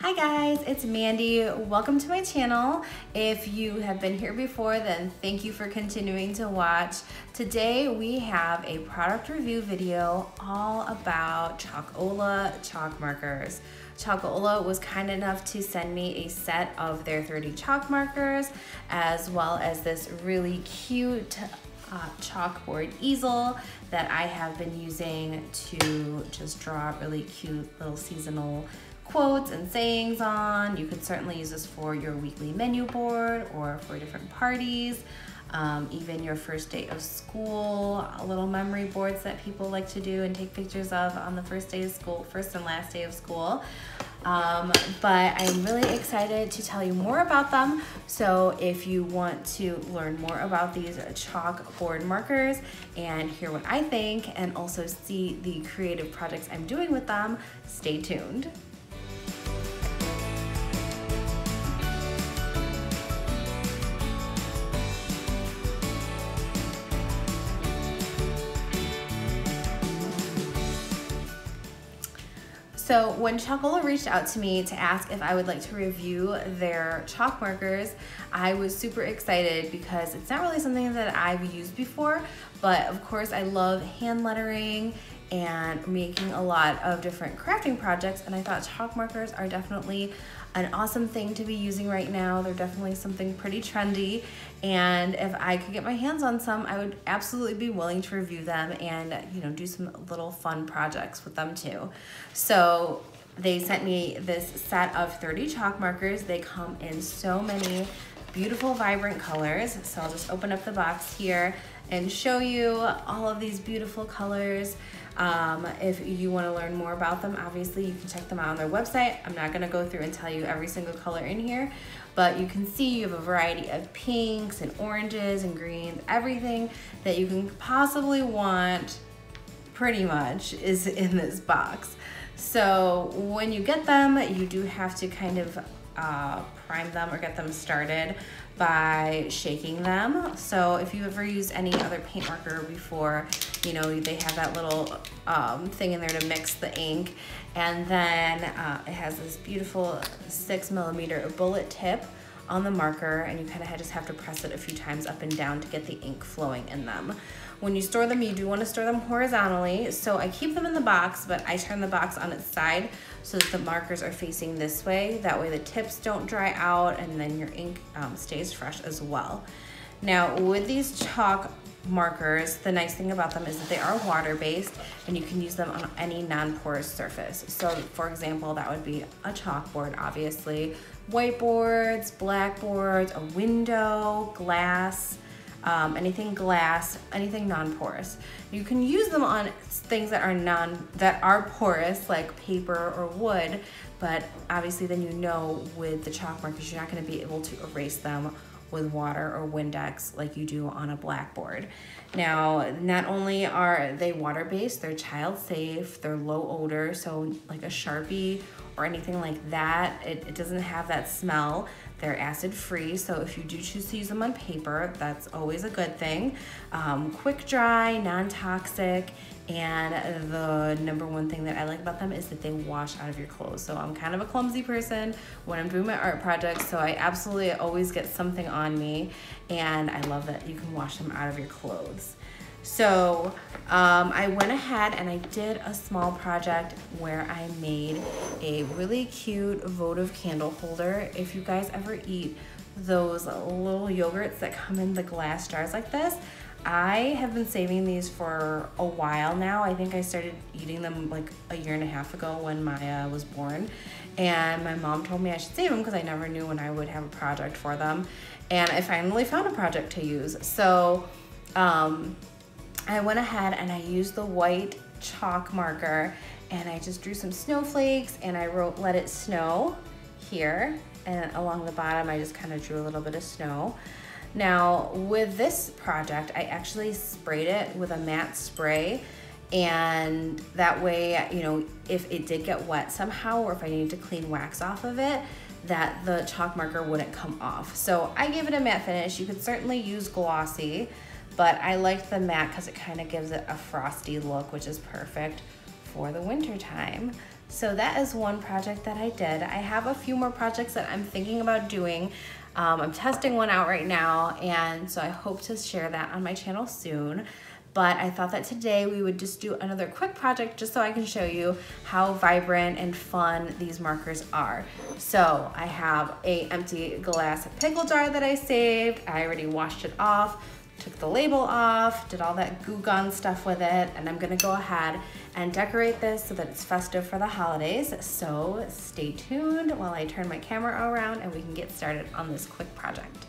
Hi guys, it's Mandy. Welcome to my channel. If you have been here before, then thank you for continuing to watch. Today we have a product review video all about Chalkola chalk markers. Chalkola was kind enough to send me a set of their 30 chalk markers, as well as this really cute chalkboard easel that I have been using to just draw really cute little seasonal quotes and sayings on. You could certainly use this for your weekly menu board or for different parties, even your first day of school, little memory boards that people like to do and take pictures of on the first day of school, first and last day of school. But I'm really excited to tell you more about them. So if you want to learn more about these chalkboard markers and hear what I think and also see the creative projects I'm doing with them, stay tuned. So when Chalkola reached out to me to ask if I would like to review their chalk markers, I was super excited because it's not really something that I've used before, but of course I love hand lettering and making a lot of different crafting projects, and I thought chalk markers are definitely an awesome thing to be using right now. They're definitely something pretty trendy, and if I could get my hands on some, I would absolutely be willing to review them and do some little fun projects with them too. So they sent me this set of 30 chalk markers. They come in so many beautiful vibrant colors. So I'll just open up the box here and show you all of these beautiful colors. If you want to learn more about them, obviously you can check them out on their website. I'm not going to go through and tell you every single color in here, but you can see you have a variety of pinks and oranges and greens. Everything that you can possibly want pretty much is in this box. So when you get them, you do have to kind of prime them or get them started by shaking them. So if you've ever used any other paint marker before, they have that little thing in there to mix the ink, and then it has this beautiful 6mm bullet tip on the marker, and you kind of just have to press it a few times up and down to get the ink flowing in them. When you store them, you do want to store them horizontally. So I keep them in the box, but I turn the box on its side so that the markers are facing this way. That way the tips don't dry out and then your ink stays fresh as well. Now with these chalk markers, the nice thing about them is that they are water-based and you can use them on any non-porous surface. So for example, that would be a chalkboard, obviously, whiteboards, blackboards, a window, glass, anything glass, anything non-porous. You can use them on things that are porous, like paper or wood, but obviously then with the chalk markers, you're not going to be able to erase them with water or Windex like you do on a blackboard. Now, not only are they water-based, they're child-safe, they're low odor, so like a Sharpie or anything like that, it doesn't have that smell. They're acid-free, so if you do choose to use them on paper, that's always a good thing. Quick dry, non-toxic, and the number one thing that I like about them is that they wash out of your clothes. So I'm kind of a clumsy person when I'm doing my art projects, so I absolutely always get something on me, and I love that you can wash them out of your clothes. So I went ahead and I did a small project where I made a really cute votive candle holder. If you guys ever eat those little yogurts that come in the glass jars like this, I have been saving these for a while now. I think I started eating them like a year and a half ago when Maya was born. And my mom told me I should save them because I never knew when I would have a project for them. And I finally found a project to use. So I went ahead and I used the white chalk marker and I just drew some snowflakes and I wrote "Let it snow" here, and along the bottom I just kind of drew a little bit of snow. Now with this project, I actually sprayed it with a matte spray, and that way, if it did get wet somehow or if I needed to clean wax off of it, that the chalk marker wouldn't come off. So I gave it a matte finish. You could certainly use glossy, but I liked the matte because it kind of gives it a frosty look, which is perfect for the winter time. So that is one project that I did. I have a few more projects that I'm thinking about doing. I'm testing one out right now, and so I hope to share that on my channel soon. But I thought that today we would just do another quick project just so I can show you how vibrant and fun these markers are. So I have an empty glass pickle jar that I saved. I already washed it off, took the label off, did all that Goo Gone stuff with it, and I'm gonna go ahead and decorate this so that it's festive for the holidays. So stay tuned while I turn my camera around and we can get started on this quick project.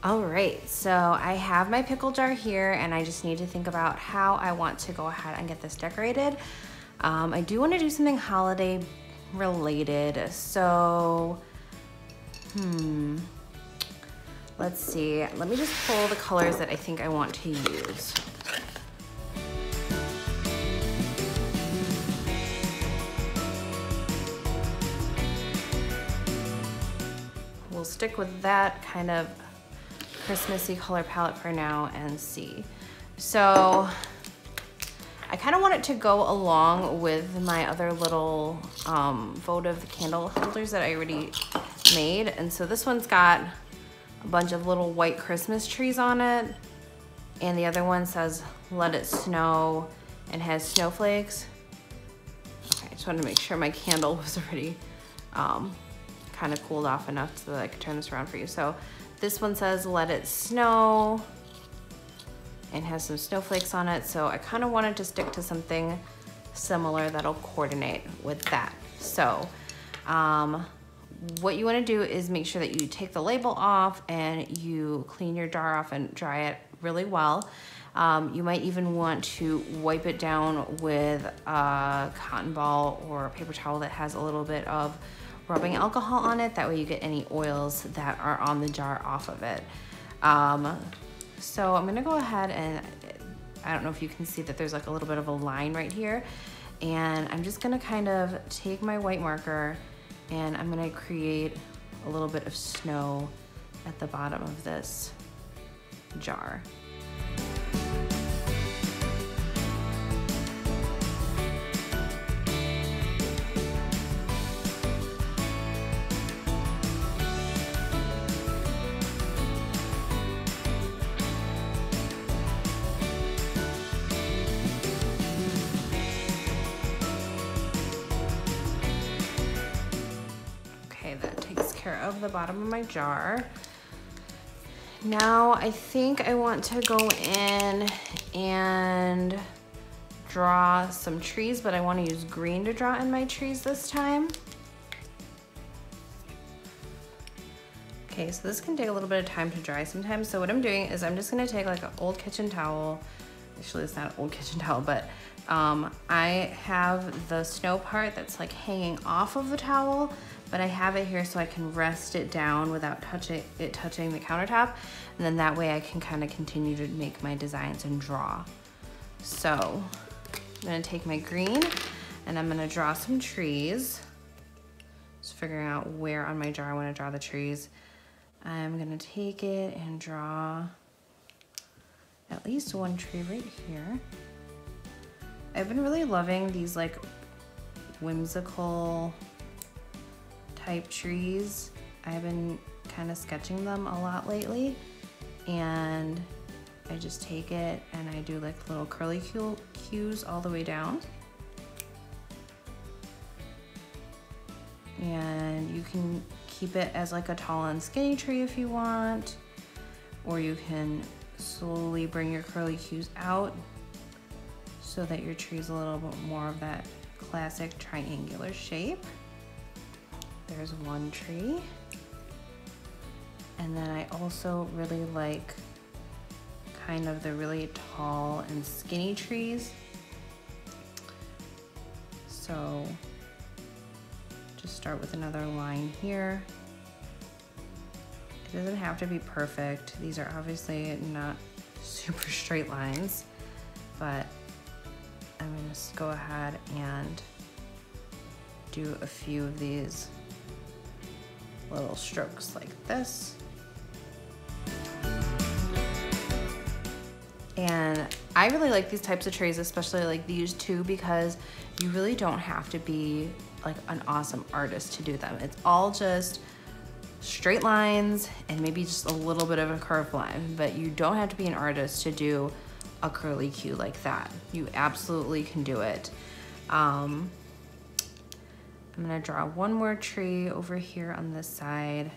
All right, so I have my pickle jar here and I just need to think about how I want to go ahead and get this decorated. I do want to do something holiday related, so let's see. Let me just pull the colors that I think I want to use. We'll stick with that kind of Christmassy color palette for now and see. So I kind of want it to go along with my other little votive candle holders that I already made. And so this one's got a bunch of little white Christmas trees on it. And the other one says, "Let it snow," and has snowflakes. Okay, I just wanted to make sure my candle was already kind of cooled off enough so that I could turn this around for you. So this one says, "Let it snow," and has some snowflakes on it. So I kind of wanted to stick to something similar that'll coordinate with that. So what you want to do is make sure that you take the label off and you clean your jar off and dry it really well. You might even want to wipe it down with a cotton ball or a paper towel that has a little bit of rubbing alcohol on it. That way you get any oils that are on the jar off of it. So I'm gonna go ahead and, I don't know if you can see that there's like a little bit of a line right here. And I'm just gonna kind of take my white marker and I'm gonna create a little bit of snow at the bottom of this jar. Of the bottom of my jar. Now I think I want to go in and draw some trees, but I want to use green to draw in my trees this time. Okay, so this can take a little bit of time to dry sometimes. So what I'm doing is I'm just going to take like an old kitchen towel. Actually, it's not an old kitchen towel, but I have the snow part that's like hanging off of the towel, but I have it here so I can rest it down without touching the countertop. And then that way I can kind of continue to make my designs and draw. So I'm gonna take my green and I'm gonna draw some trees. Just figuring out where on my jar I wanna draw the trees. I'm gonna take it and draw at least one tree right here. I've been really loving these like whimsical type trees. I've been kind of sketching them a lot lately, and I just take it and I do like little curly cues all the way down. And you can keep it as like a tall and skinny tree if you want, or you can slowly bring your curly cues out so that your tree is a little bit more of that classic triangular shape. There's one tree. And then I also really like kind of the really tall and skinny trees. So just start with another line here. It doesn't have to be perfect. These are obviously not super straight lines, but I'm gonna just go ahead and do a few of these little strokes like this. And I really like these types of trays, especially like these two, because you really don't have to be like an awesome artist to do them. It's all just straight lines and maybe just a little bit of a curved line, but you don't have to be an artist to do a curly Q like that. You absolutely can do it. I'm gonna draw one more tree over here on this side,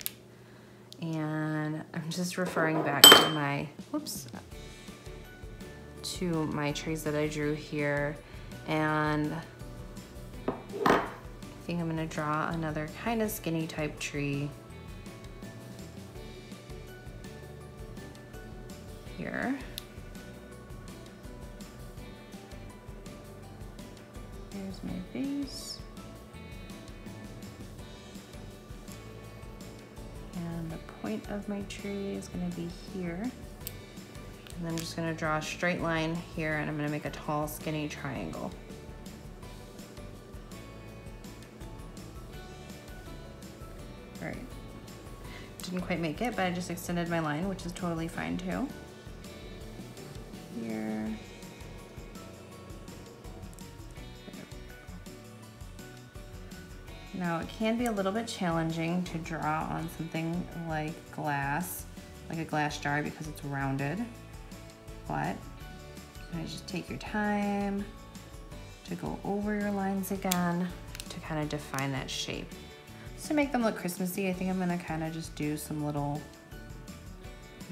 and I'm just referring back to my, to my trees that I drew here, and I think I'm gonna draw another kind of skinny type tree here. There's my base. And the point of my tree is gonna be here. And I'm just gonna draw a straight line here, and I'm gonna make a tall, skinny triangle. All right, didn't quite make it, but I just extended my line, which is totally fine too. Here. Now it can be a little bit challenging to draw on something like glass, like a glass jar, because it's rounded, but you just take your time to go over your lines again to kind of define that shape. To make them look Christmassy, I think I'm gonna kind of just do some little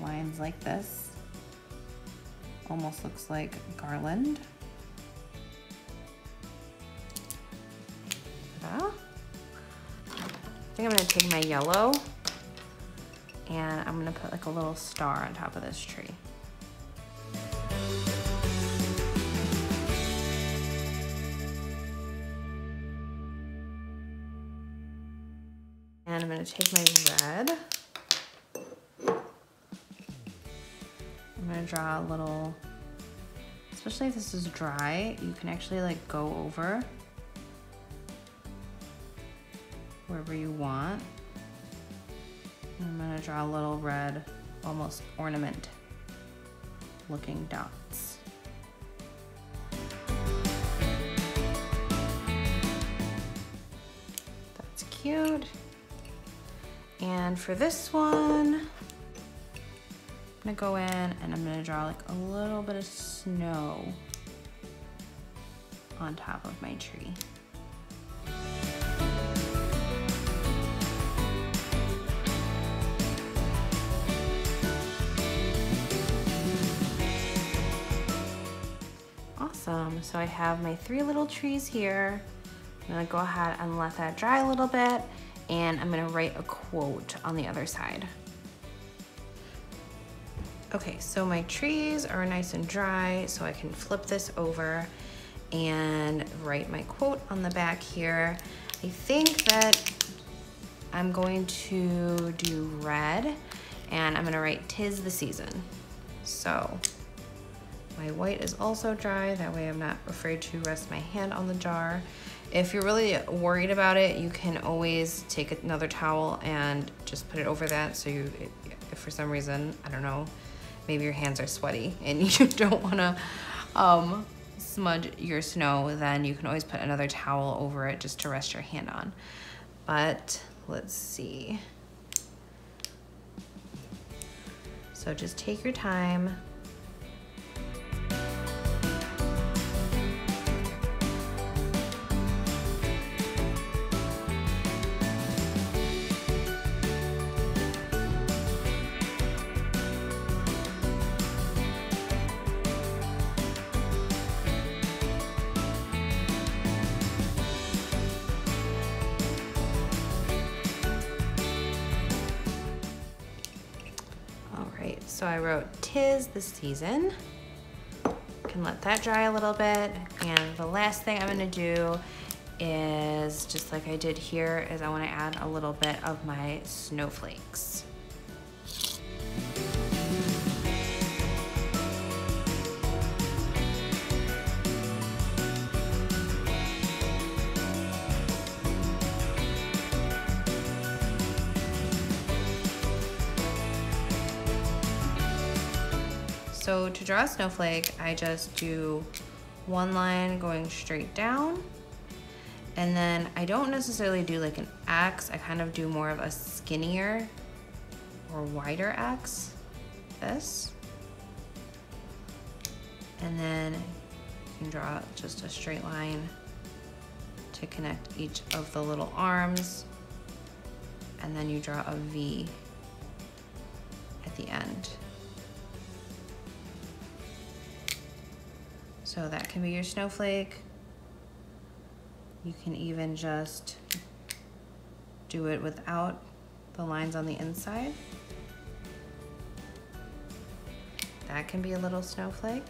lines like this. Almost looks like garland. Ta-da. I think I'm gonna take my yellow and I'm gonna put like a little star on top of this tree. And I'm gonna take my red. I'm gonna draw a little, especially if this is dry, you can actually like go over wherever you want. I'm gonna draw a little red, almost ornament looking dots. That's cute. And for this one, I'm gonna go in and I'm gonna draw like a little bit of snow on top of my tree. Awesome, so I have my 3 little trees here. I'm gonna go ahead and let that dry a little bit, and I'm gonna write a quote on the other side. Okay, so my trees are nice and dry, so I can flip this over and write my quote on the back here. I think that I'm going to do red, and I'm gonna write "'Tis the season." So my white is also dry, that way I'm not afraid to rest my hand on the jar. If you're really worried about it, you can always take another towel and just put it over that, so if for some reason, I don't know, maybe your hands are sweaty and you don't wanna smudge your snow, then you can always put another towel over it just to rest your hand on. But let's see. So just take your time. So I wrote "'Tis the season." Can let that dry a little bit. And the last thing I'm gonna do is, just like I did here, is I wanna add a little bit of my snowflakes. So to draw a snowflake, I just do one line going straight down. And then I don't necessarily do like an X. I kind of do more of a skinnier or wider X, this. And then you can draw just a straight line to connect each of the little arms. And then you draw a V at the end. So that can be your snowflake. You can even just do it without the lines on the inside. That can be a little snowflake.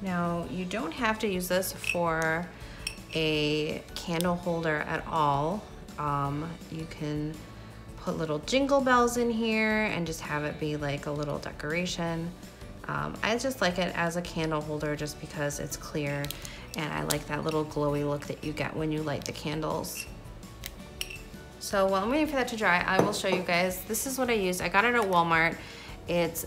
Now, you don't have to use this for a candle holder at all. You can put little jingle bells in here and just have it be like a little decoration. I just like it as a candle holder just because it's clear and I like that little glowy look that you get when you light the candles. So while I'm waiting for that to dry, I will show you guys, this is what I used. I got it at Walmart. It's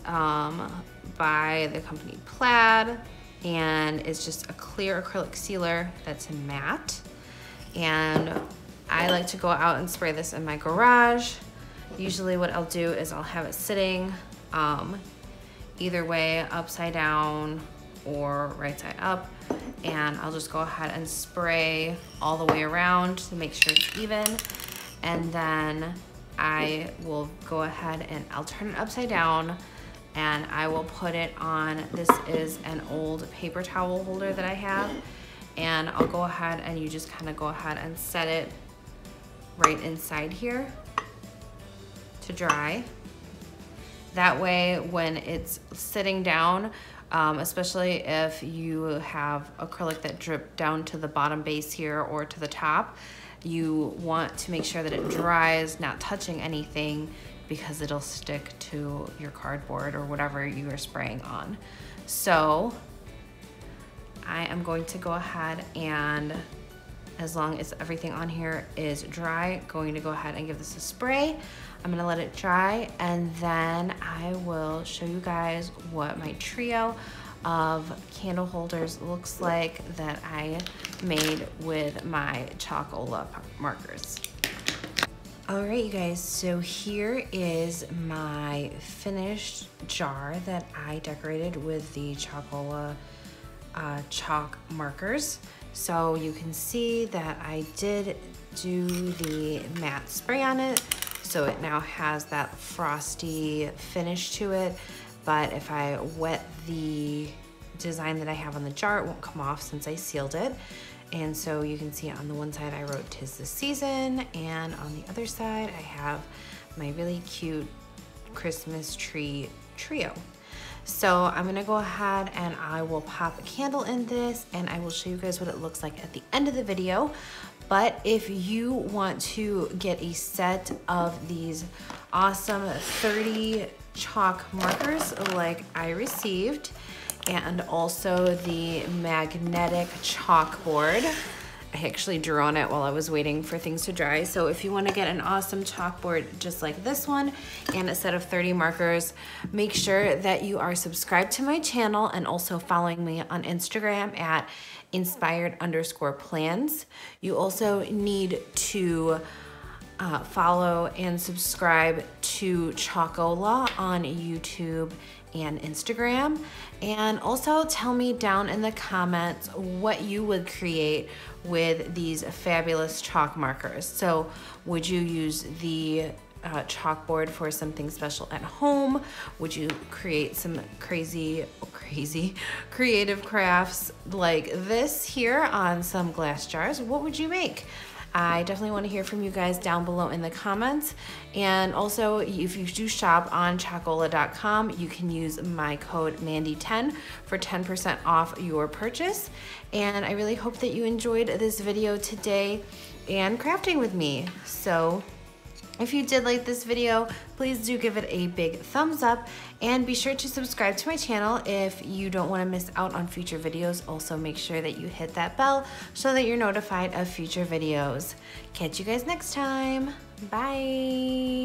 by the company Plaid, and it's just a clear acrylic sealer that's matte. And I like to go out and spray this in my garage. Usually what I'll do is I'll have it sitting either way, upside down or right side up. And I'll just go ahead and spray all the way around to make sure it's even. And then I will go ahead and I'll turn it upside down and I will put it on, this is an old paper towel holder that I have. And I'll go ahead and you just kind of go ahead and set it right inside here to dry. That way when it's sitting down, especially if you have acrylic that dripped down to the bottom base here or to the top, you want to make sure that it dries, not touching anything, because it'll stick to your cardboard or whatever you are spraying on. So I am going to go ahead and, as long as everything on here is dry, going to go ahead and give this a spray. I'm gonna let it dry and then I will show you guys what my trio of candle holders looks like that I made with my Chalkola markers. All right, you guys, so here is my finished jar that I decorated with the Chalkola chalk markers. So you can see that I did do the matte spray on it, so it now has that frosty finish to it. But if I wet the design that I have on the jar, it won't come off since I sealed it. And so you can see on the one side I wrote "'Tis the Season," and on the other side I have my really cute Christmas tree trio. So I'm gonna go ahead and I will pop a candle in this and I will show you guys what it looks like at the end of the video. But if you want to get a set of these awesome 30 chalk markers like I received, and also the magnetic chalkboard. I actually drew on it while I was waiting for things to dry. So if you want to get an awesome chalkboard just like this one and a set of 30 markers, make sure that you are subscribed to my channel and also following me on Instagram at inspired_plans. You also need to follow and subscribe to Chalkola on YouTube and Instagram. And also tell me down in the comments what you would create with these fabulous chalk markers. So would you use the chalkboard for something special at home? Would you create some crazy creative crafts like this here on some glass jars? What would you make? I definitely want to hear from you guys down below in the comments. And also, if you do shop on chalkola.com, you can use my code Mandy10 for 10% off your purchase. And I really hope that you enjoyed this video today and crafting with me. So If you did like this video, please do give it a big thumbs up and be sure to subscribe to my channel if you don't want to miss out on future videos. Also, make sure that you hit that bell so that you're notified of future videos. Catch you guys next time. Bye.